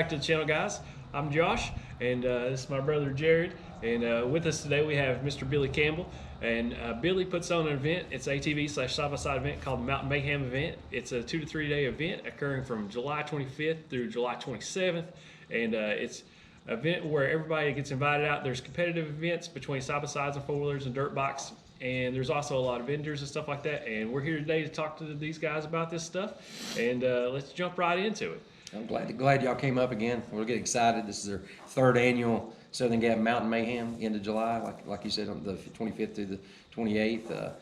back to the channel, guys. I'm Josh, and this is my brother Jared. And with us today we have Mr. Billie Campbell. And Billy puts on an event. It's an ATV / side-by-side event called the Mountain Mayhem Event. It's a 2 to 3 day event occurring from July 25th through July 27th. And it's an event where everybody gets invited out. There's competitive events between side-by-sides and four-wheelers and dirt bikes. And there's also a lot of vendors and stuff like that. And we're here today to talk to these guys about this stuff. And let's jump right into it. I'm glad y'all came up again. We're getting excited. This is their 3rd annual Southern Gap Mountain Mayhem, end of July, like you said, on the 25th through the 28th.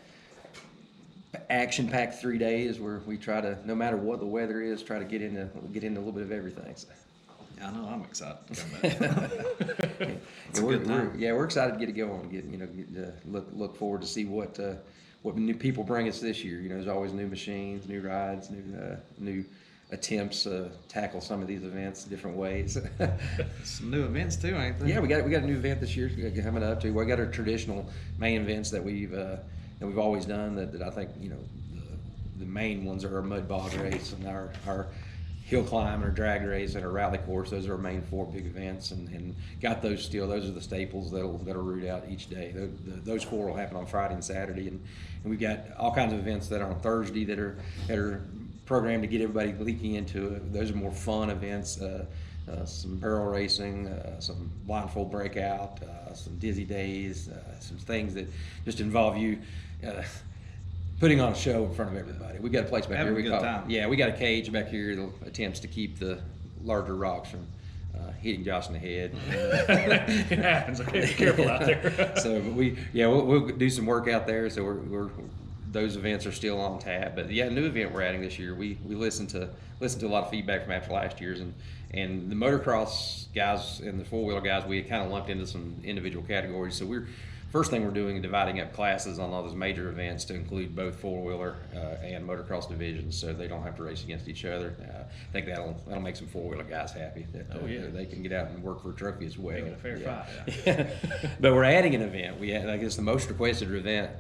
Action-packed 3 days where we try to, no matter what the weather is, try to get into a little bit of everything. So. I know I'm excited to come back. We're excited to get it going. Look forward to see what new people bring us this year. You know, there's always new machines, new rides, new attempts to tackle some of these events different ways. Some new events too, ain't there? Yeah, we got a new event this year coming up too. We got our traditional main events that we've always done. That I think the main ones are our mud bog race and our hill climb, our drag race, and our rally course. Those are our main 4 big events, and got those still. Those are the staples that'll root out each day. Those 4 will happen on Friday and Saturday, and we've got all kinds of events that are on Thursday that are programmed to get everybody leaking into it. Those are more fun events. Some barrel racing, some blindfold breakout, some dizzy days, some things that just involve you putting on a show in front of everybody. We got a place back here. We got a cage back here that attempts to keep the larger rocks from hitting Josh in the head. It happens. Okay, be careful out there. So we'll do some work out there. So we're those events are still on tap. But yeah, new event we're adding this year. We listened to a lot of feedback from after last year's, and the motocross guys and the 4-wheeler guys, we had kind of lumped into some individual categories. So first thing we're doing is dividing up classes on all those major events to include both 4-wheeler and motocross divisions, so they don't have to race against each other. I think that'll make some 4-wheeler guys happy that they can get out and work for a trophy as well. A fair fight. Yeah. But we're adding an event. We had, I guess, the most requested event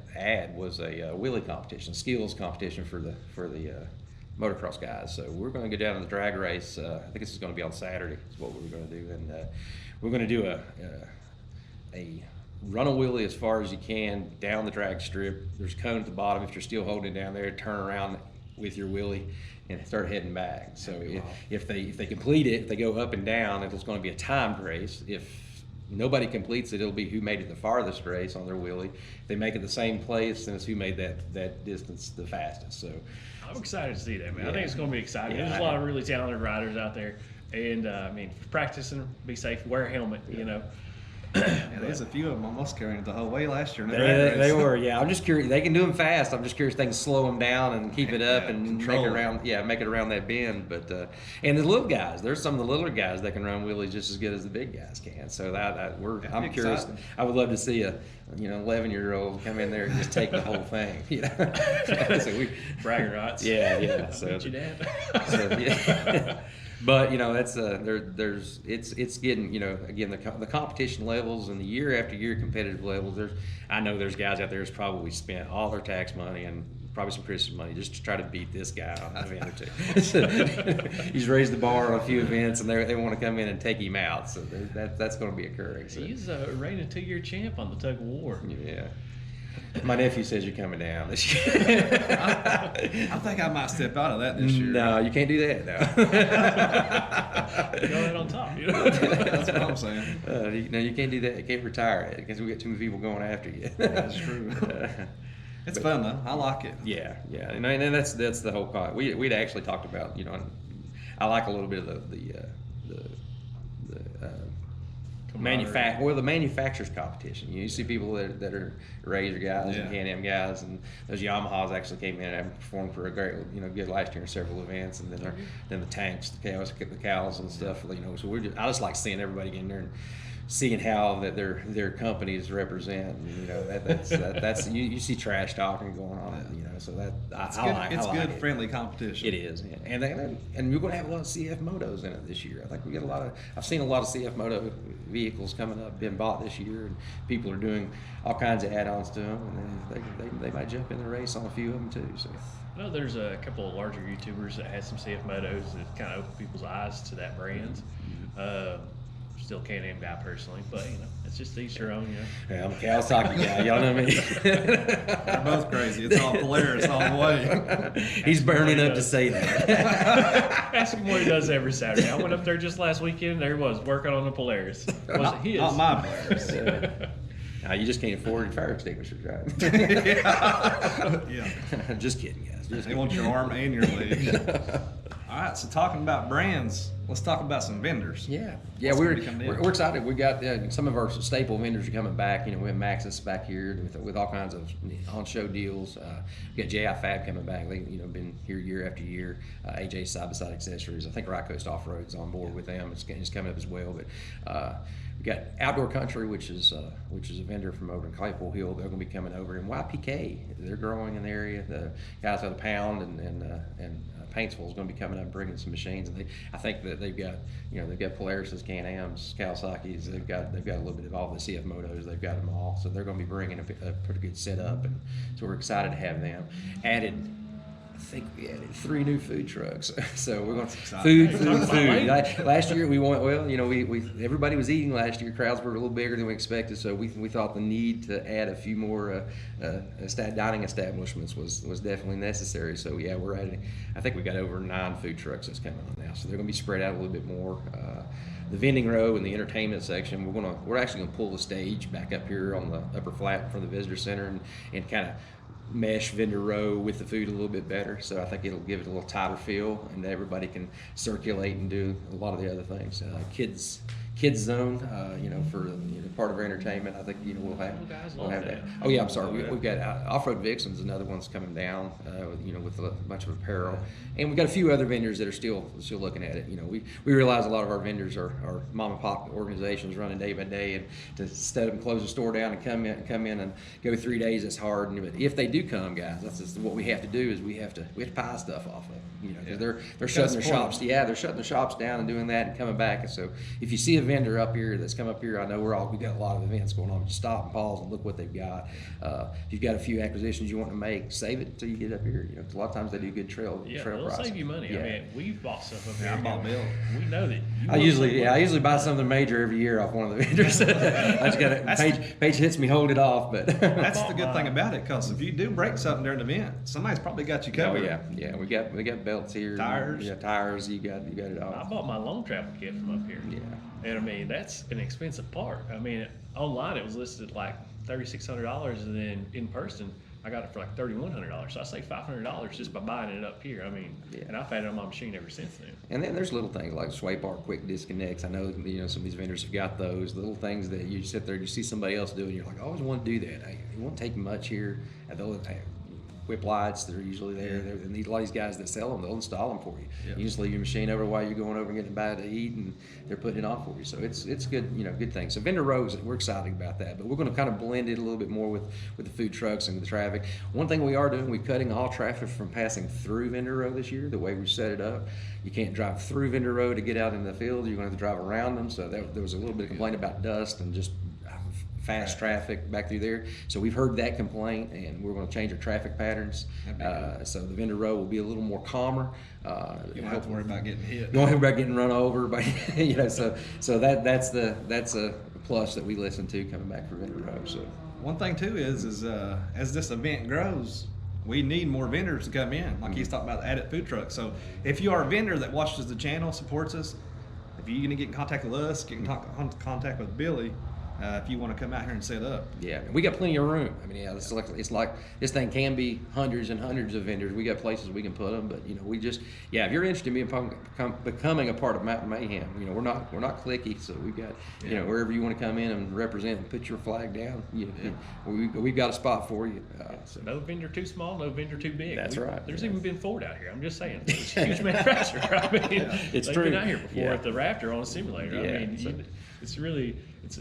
was a wheelie competition, skills competition for the motocross guys. So we're going to go down to the drag race. I think this is going to be on Saturday. Is what we're going to do, and we're going to do a run a wheelie as far as you can down the drag strip. There's a cone at the bottom. If you're still holding it down there, turn around with your wheelie and start heading back. So if they complete it, if they go up and down, it's going to be a timed race. If nobody completes it, it'll be who made it the farthest race on their wheelie. If they make it the same place, then it's who made that distance the fastest. So I'm excited to see that, man. Yeah. I think it's going to be exciting. Yeah, There's a lot of really talented riders out there, and I mean, practicing, be safe, wear a helmet. Yeah. You know. Yeah, there's a few of them almost carrying it the whole way last year. They were, yeah. I'm just curious. They can do them fast. I'm just curious if they can slow them down and keep it up and make it around that bend. But and the little guys, there's some of the littler guys that can run wheelies just as good as the big guys can. So I'm curious. Exciting. I would love to see a 11-year-old come in there and just take the whole thing. So bragging rights. Yeah. So Beat your dad. yeah. But that's it's getting again the competition levels and the year after year competitive levels. I know there's guys out there who's probably spent all their tax money and probably some Christmas money just to try to beat this guy on an event or 2. He's raised the bar on a few events and they want to come in and take him out. So that's going to be occurring. So. He's a reigning 2-year champ on the tug of war. Yeah. My nephew says you're coming down this year. I think I might step out of that this year. No, you can't do that. No. Go right on top. That's what I'm saying. No, you can't do that. You can't retire it because we got too many people going after you. That's true. It's fun though. I like it. Yeah, and that's the whole part. We'd actually talked about I like a little bit of the the manufacturers competition. You see people that are Razor guys and Can-Am guys, and those Yamahas actually came in and performed for a great, good last year in several events, and then the tanks, the cows and stuff. So I just like seeing everybody get in there and seeing how that their companies represent. You know, that's you see trash talking going on. You know, so that It's I good like friendly competition. it is, and we're going to have a lot of CF motos in it this year. I think we get a lot of. I've seen a lot of CF moto vehicles coming up, being bought this year, and people are doing all kinds of add-ons to them, and they might jump in the race on a few of them too. So. I know there's a couple of larger YouTubers that had some CF motos that kind of opened people's eyes to that brand. Still Can-Am guy personally, but you know, it's just each your own. You know. Yeah, I'm a Kawasaki guy. Y'all know me. They're both crazy. It's all Polaris all the way. He's burning up to say that. Ask him what he does every Saturday. I went up there just last weekend. There he was working on the Polaris. Was it his? Not my Polaris. You just can't afford fire extinguishers, right? Yeah. Just kidding, guys. They want your arm and your leg. All right, so talking about brands, let's talk about some vendors. Yeah, What's we're gonna be coming in? we're excited. We got some of our staple vendors are coming back. You know, we have Maxxis back here with all kinds of on-show deals. We got JI Fab coming back. They been here year after year. AJ Side-by-Side Accessories. I think Right Coast Off-Road's on board with them. It's coming up as well. But we got Outdoor Country, which is a vendor from over in Claypool Hill. They're going to be coming over. And YPK, they're growing in the area. The guys at the Pound and Paintsville is going to be coming up and bringing some machines, and I think that they've got Polaris's, Can-Ams, Kawasaki's. They've got a little bit of all the CF motos. They've got them all, so they're going to be bringing a pretty good setup, and so we're excited to have them. I think we added 3 new food trucks, so we're going food. Last year we went well. You know, we everybody was eating last year. Crowds were a little bigger than we expected, so we thought the need to add a few more dining establishments was definitely necessary. So yeah, we're adding. I think we got over 9 food trucks that's coming on now, so they're going to be spread out a little bit more. The vending row and the entertainment section, we're actually going to pull the stage back up here on the upper flat from the visitor center and kind of mesh vendor row with the food a little bit better, so I think it'll give it a little tighter feel, and everybody can circulate and do a lot of the other things. Kids zone, for part of our entertainment. I think we'll have that. Oh yeah, I'm sorry. We've got Off-Road Vixen's another one's coming down. With a bunch of apparel, and we've got a few other vendors that are still looking at it. We realize a lot of our vendors are mom and pop organizations running day by day, and to set up and close the store down and come in and go 3 days, it's hard. But if they do come, guys, that's just what we have to do is we have to buy stuff off of them. Because they're shutting their shops. Yeah, they're shutting their shops down and doing that and coming back. And so if you see a vendor up here that's come up here, I know we got a lot of events going on. Just stop and pause and look what they've got. If you've got a few acquisitions you want to make, save it until you get up here. A lot of times they do good trail they'll pricing. save you money. Yeah. I mean, we've bought stuff up here. I bought Bill. We know that. I usually buy something major every year off one of the vendors. I just got it. Page hits me, hold it off. But that's the good thing about it, because if you do break something during the event, somebody's probably got you covered. Yeah. We got belts here. Tires. Yeah, tires. You got it all. I bought my long travel kit from up here. Yeah. And I mean, that's an expensive part. I mean, online it was listed at like $3,600, and then in person I got it for like $3,100. So I saved $500 just by buying it up here. I mean, and I've had it on my machine ever since then. And then there's little things like sway bar quick disconnects. I know some of these vendors have got those little things that you sit there and you see somebody else doing. You're like, I always want to do that. It won't take much here. Whip lights, they're usually there. And a lot of these guys that sell them, they'll install them for you. Yep. You just leave your machine over while you're going over and getting a bite to eat, and they're putting it on for you. So it's good, good things. So vendor rows, we're excited about that. But we're going to kind of blend it a little bit more with the food trucks and the traffic. One thing we are doing, we're cutting all traffic from passing through vendor row this year. The way we set it up, you can't drive through vendor row to get out in the field. You're going to have to drive around them. So there was a little bit of complaint about dust and just fast traffic back through there. So we've heard that complaint, and we're going to change our traffic patterns. So the vendor row will be a little more calmer. You don't have to worry about getting hit. You don't have to worry about getting run over. But so that's a plus that we listen to coming back for vendor row. So one thing too is as this event grows, we need more vendors to come in. Like he's talking about added food trucks. So if you are a vendor that watches the channel, supports us, if you're going to get in contact with us, get in contact with Billy. If you want to come out here and set up. Yeah, we got plenty of room. I mean, it's like this thing can be hundreds and hundreds of vendors. We got places we can put them, but we just if you're interested in becoming a part of Mountain Mayhem, we're not cliquey, so we got wherever you want to come in and represent and put your flag down, we've got a spot for you. So no vendor too small, no vendor too big. That's right. There's even been Ford out here. I'm just saying, it's a huge manufacturer. I mean, it's they've true. been out here before at the Raptor on a simulator. I mean, it's it's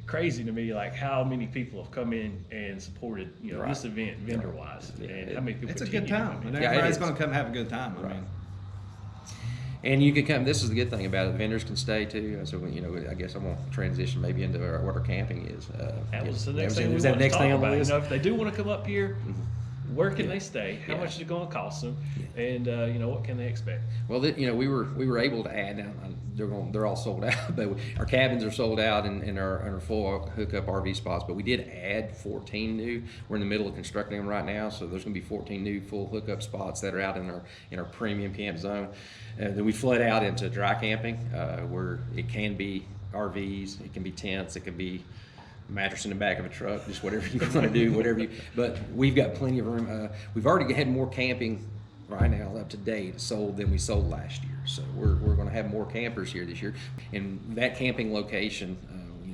crazy to me, like how many people have come in and supported, you know, this event vendor wise, and how many people. It's a good time, and Yeah, everybody's going to come have a good time. I mean. And you can come. This is the good thing about it. Vendors can stay too. So you know, I guess I'm gonna transition maybe into what our camping is. That was the next thing we was wanted that next to thing talk on the about. You list? know, if they do want to come up here, where can they stay? How much is it going to cost them? And you know, what can they expect? Well, you know, we were able to add. Now they're all sold out, but our cabins are sold out and our full hookup RV spots. But we did add 14 new. We're in the middle of constructing them right now, so there's going to be 14 new full hookup spots that are out in our premium camp zone. Then we flood out into dry camping, where it can be RVs, it can be tents, it can be mattress in the back of a truck, just whatever you want to do, whatever you. But we've got plenty of room. We've already had more camping right now up to date sold than we sold last year. So we're going to have more campers here this year. And that camping location,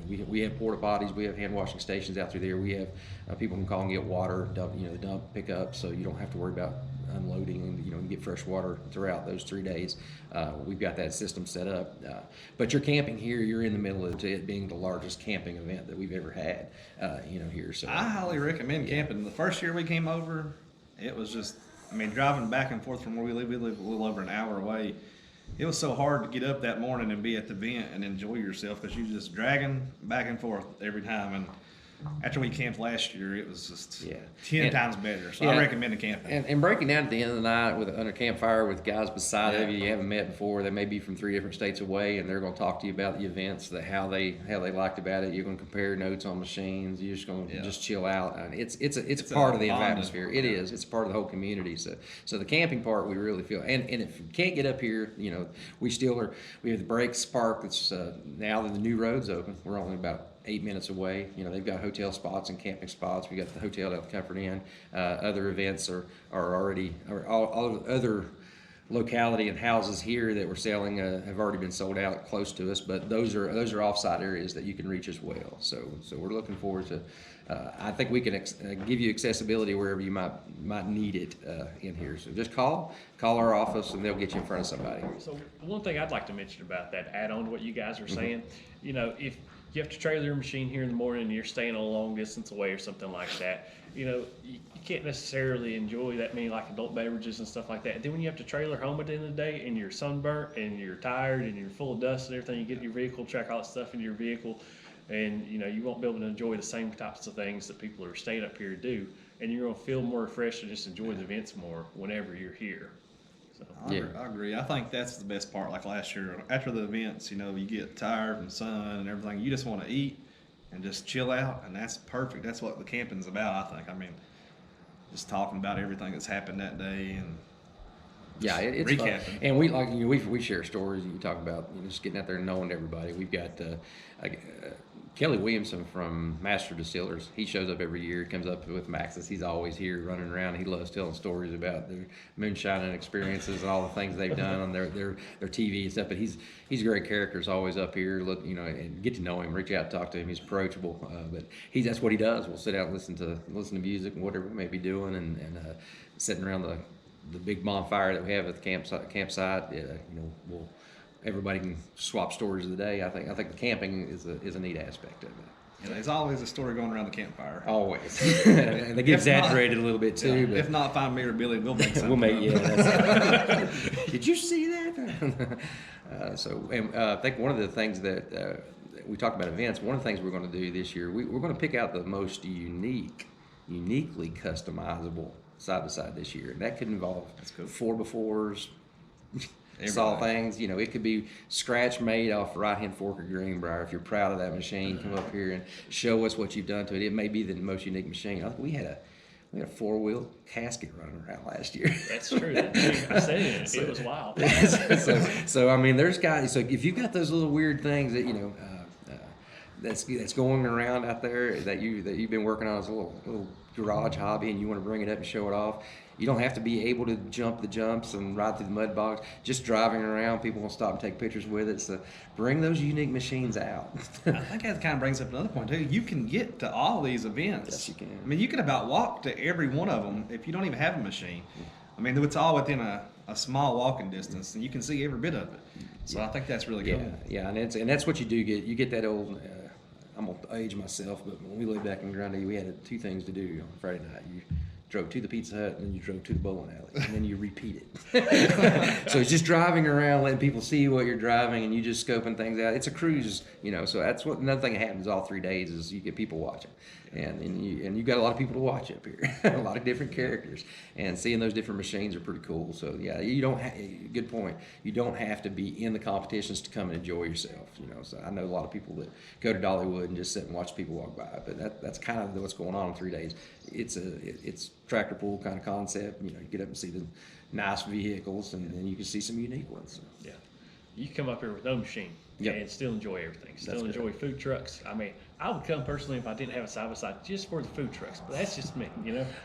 you know, we have porta potties, we have hand washing stations out through there. We have people can call and get water, dump pick up, so you don't have to worry about unloading, and you get fresh water throughout those 3 days. We've got that system set up. But you're camping here, you're in the middle of it being the largest camping event that we've ever had, here. So I highly recommend camping. The first year we came over, it was just, driving back and forth from where we live a little over an hour away. It was so hard to get up that morning and be at the event and enjoy yourself because you're just dragging back and forth every time. And after we camped last year, it was just 10 times better. So I recommend the camping. And breaking down at the end of the night under a campfire with guys beside of you haven't met before. They may be from 3 different states away, and they're going to talk to you about the events, how they liked about it. You're going to compare notes on machines. You're just going to just chill out. And it's part of the atmosphere. It is. It's part of the whole community. So the camping part, we really feel. And if you can't get up here, we have the Breaks Park that's now that the new road's open. We're only about 8 minutes away. They've got hotel spots and camping spots. We got the hotel at the Comfort Inn. Other events are already, all other locality and houses here that we're selling have already been sold out close to us. But those are offsite areas that you can reach as well. So we're looking forward to. I think we can give you accessibility wherever you might need it in here. So just call our office and they'll get you in front of somebody. So one thing I'd like to mention about that, add on to what you guys are saying, if you have to trailer your machine here in the morning and you're staying a long distance away or something like that, you can't necessarily enjoy that many like adult beverages and stuff like that. Then when you have to trailer home at the end of the day and you're sunburnt and you're tired and you're full of dust and everything, you get your vehicle, track all that stuff into your vehicle, and you won't be able to enjoy the same types of things that people who are staying up here do, and you're going to feel more refreshed and just enjoy the events more whenever you're here. So. I agree. I think that's the best part. Like last year, after the events, you get tired from sun and everything. You just want to eat and just chill out, and that's perfect. That's what the camping's about, I think. Just talking about everything that's happened that day and it's recapping. Fun. And we share stories. You talk about just getting out there and knowing everybody. We've got Kelly Williamson from Master Distillers. He shows up every year. He comes up with Maxis. He's always here running around. He loves telling stories about their moonshining experiences and all the things they've done on their TV and stuff. But he's a great character. He's always up here. Look, and get to know him. Reach out, talk to him. He's approachable. But that's what he does. We'll sit out and listen to music and whatever we may be doing, and sitting around the big bonfire that we have at the campsite. Everybody can swap stories of the day. I think the camping is a neat aspect of it. Yeah, there's always a story going around the campfire. Always. And they get exaggerated a little bit too. Yeah, but if not, find me or Billy. We'll make something. We'll make Did you see that? I think one of the things that we talked about events. One of the things we're going to do this year, we're going to pick out the most uniquely customizable side by side this year, and that could involve 4x4s. Saw things, it could be scratch made off right hand fork or Greenbrier. If you're proud of that machine, come up here and show us what you've done to it. It may be the most unique machine. I think we had a 4-wheel casket running around last year. That's true. I said it. It was wild. So there's guys. So if you've got those little weird things that that's going around out there that you've been working on as a little garage hobby, and you want to bring it up and show it off. You don't have to be able to jump the jumps and ride through the mud bogs. Just driving around, people will stop and take pictures with it. So bring those unique machines out. I think that kind of brings up another point too. You can get to all these events. Yes, you can. You can about walk to every one of them if you don't even have a machine. It's all within a small walking distance, and you can see every bit of it. So I think that's really Yeah, cool. yeah, and that's what you do get. You get that old. I'm gonna age myself, but when we lived back in Grundy, we had two things to do on Friday night. You drove to the Pizza Hut, and then you drove to the bowling alley, and then you repeat it. So it's just driving around, letting people see what you're driving, and you just scoping things out. It's a cruise, So that's what another thing that happens all 3 days is you get people watching, and you got a lot of people to watch up here, a lot of different characters, and seeing those different machines are pretty cool. So yeah, you don't. Good point. You don't have to be in the competitions to come and enjoy yourself. So I know a lot of people that go to Dollywood and just sit and watch people walk by, but that's kind of what's going on in 3 days. It's tractor pull kind of concept. You get up and see the nice vehicles, and then you can see some unique ones. So. Yeah. You come up here with no machine and still enjoy everything. Still enjoy food trucks. I mean, I would come personally if I didn't have a side-by-side just for the food trucks, but that's just me,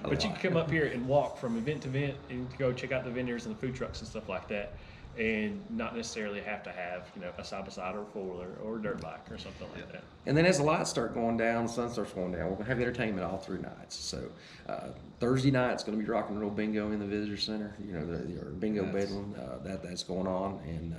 But you can come up here and walk from event to event and go check out the vendors and the food trucks and stuff like that, and not necessarily have to have, a side-by-side or a four-wheeler or a dirt bike or something like that. And then as the lights start going down, the sun starts going down, we're going to have entertainment all through nights. So Thursday night's going to be rock and roll bingo in the visitor center, or bingo bedlam, that's going on. And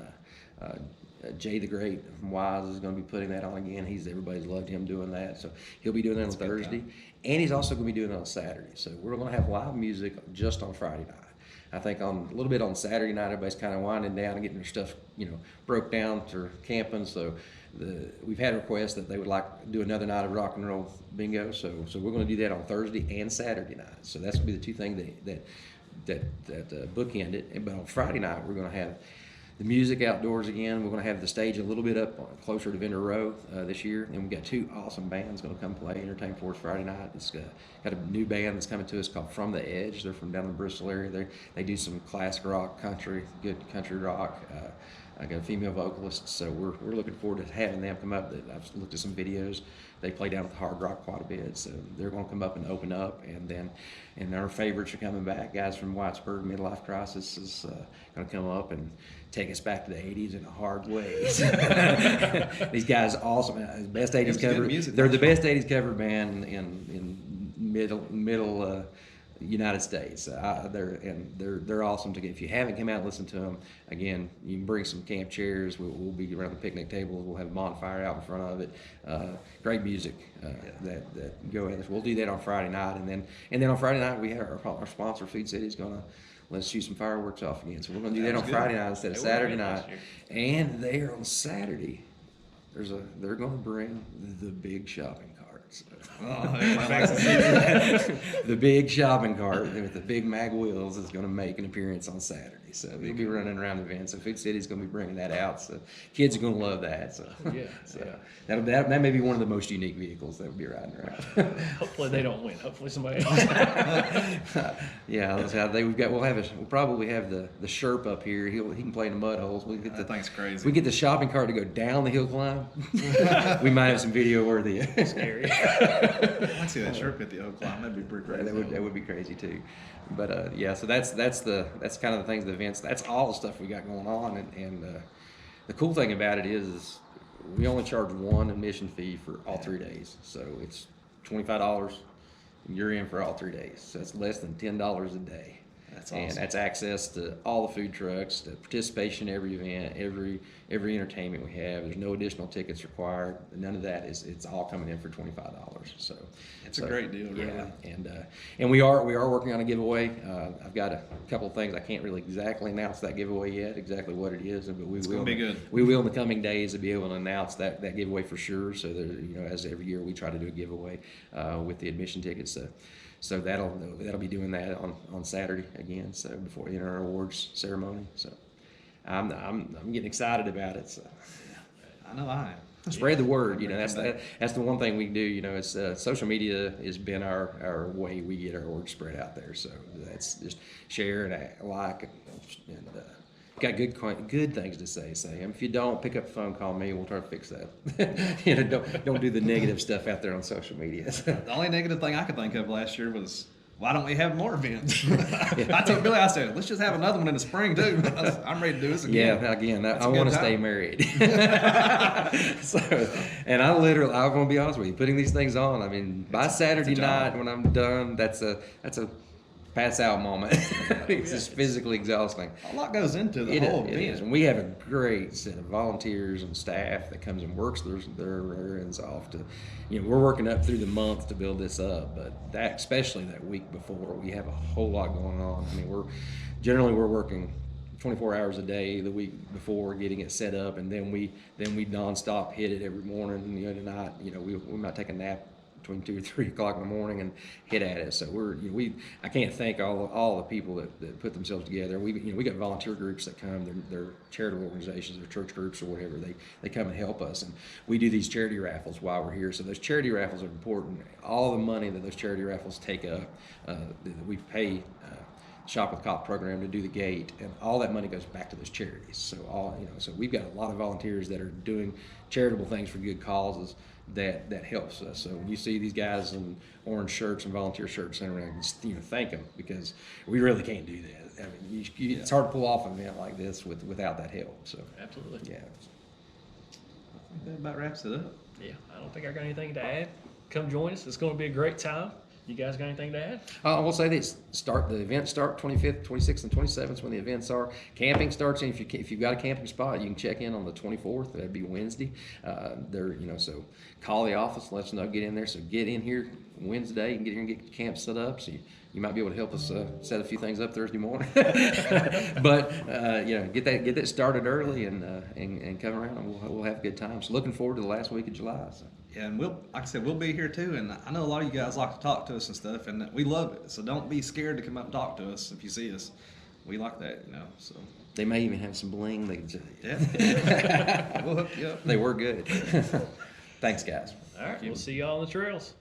Jay the Great from Wise is going to be putting that on again. Everybody's loved him doing that. So he'll be doing that on Thursday. And he's also going to be doing it on Saturday. So we're going to have live music just on Friday night. I think a little bit on Saturday night, everybody's kind of winding down and getting their stuff, broke down for camping. So we've had requests that they would like to do another night of rock and roll bingo. So we're going to do that on Thursday and Saturday night. So that's going to be the two things that bookend it. But on Friday night, we're going to have the music outdoors again. We're going to have the stage a little bit up closer to Vendor Row this year. And we've got two awesome bands going to come play, entertain for us Friday night. It's got a new band that's coming to us called From the Edge. They're from down in the Bristol area. They do some classic rock, good country rock. I got a female vocalist, so we're looking forward to having them come up. I've looked at some videos. They play down at the Hard Rock quite a bit, so they're going to come up and open up. And our favorites are coming back. Guys from Whitesburg, Midlife Crisis is going to come up and take us back to the 80s in a hard way. These guys are awesome. Best 80s cover. They're the best 80s cover band in middle United States. They're awesome to get. If you haven't come out and listened to them, again, you can bring some camp chairs. We'll be around the picnic tables. We'll have a bonfire out in front of it. Great music that go with us. We'll do that on Friday night, and then on Friday night we have our sponsor Food City is going to let us shoot some fireworks off again. So we're going to do that on Friday night instead of Saturday night. And there on Saturday, they're going to bring the big shopping carts. The big shopping cart with the big mag wheels is going to make an appearance on Saturday. So they'll be running around the event. So Food City's going to be bringing that out. So kids are going to love that. So that may be one of the most unique vehicles that will be riding around. Hopefully they don't win. Hopefully somebody else. Yeah, that's how we'll probably have the Sherp up here. He can play in the mud holes. That thing's crazy. We get the shopping cart to go down the hill climb. We might have some video worthy. Scary. I'd see that Sherp at the oak climb. That'd be pretty crazy. That would be crazy too. But so that's kind of the things, the events. That's all the stuff we got going on. And the cool thing about it is we only charge one admission fee for all 3 days. So it's $25. And you're in for all 3 days. So that's less than $10 a day. That's awesome. And that's access to all the food trucks, the participation in every event, every entertainment we have. There's no additional tickets required. None of that it's all coming in for $25. So it's a great deal, really. Yeah, and we are working on a giveaway. I've got a couple of things. I can't really exactly announce that giveaway yet, exactly what it is, but we will. Be good. We will in the coming days to be able to announce that giveaway for sure. So there, as every year we try to do a giveaway with the admission tickets. So that'll be doing that on Saturday again. So before our awards ceremony. So I'm getting excited about it. So I know I am. Spread the word. That's the one thing we do. It's social media has been our way we get our word spread out there. So that's just share and like and got good things to say. If you don't, pick up the phone, call me. We'll try to fix that. Don't do the negative stuff out there on social media. The only negative thing I could think of last year was, why don't we have more events? I told Billy, I said, let's just have another one in the spring too. I'm ready to do this again. Yeah, again, I want to stay married. And I'm going to be honest with you, putting these things on. I mean, by Saturday night when I'm done, that's a pass out moment. It's just physically exhausting. A lot goes into the It whole is, event. and we have a great set of volunteers and staff that comes and works their ends off to, we're working up through the month to build this up, but that, especially that week before, we have a whole lot going on. I mean, we're working 24 hours a day the week before, getting it set up, and then we nonstop hit it every morning. Tonight, we might take a nap between 2 or 3 o'clock in the morning and hit at it. So I can't thank all the people that put themselves together. We got volunteer groups that come. They're charitable organizations, they're church groups or whatever. They come and help us, and we do these charity raffles while we're here. So those charity raffles are important. All the money that those charity raffles take up, we pay Shop with Cop program to do the gate, and all that money goes back to those charities. So so we've got a lot of volunteers that are doing charitable things for good causes that helps us. So when you see these guys in orange shirts and volunteer shirts sitting around, just thank them, because we really can't do that. I mean, it's hard to pull off an event like this without that help. So Absolutely. yeah. I think that about wraps it up. Yeah, I don't think I got anything to add. Come join us. It's going to be a great time. You guys got anything to add? I will say this: the events start 25th, 26th, and 27th when the events are. Camping starts, and if you've got a camping spot, you can check in on the 24th. That'd be Wednesday. So call the office, let us know, get in there. So get in here Wednesday and get here and get your camp set up. So you might be able to help us set a few things up Thursday morning. But get that started early and come around, and we'll have a good time. So looking forward to the last week of July. So. Yeah, and like I said, we'll be here too. And I know a lot of you guys like to talk to us and stuff, and we love it. So don't be scared to come up and talk to us if you see us. We like that, So They may even have some bling. yeah, we'll hook you up. They were good. Thanks, guys. All right, we'll see y'all on the trails.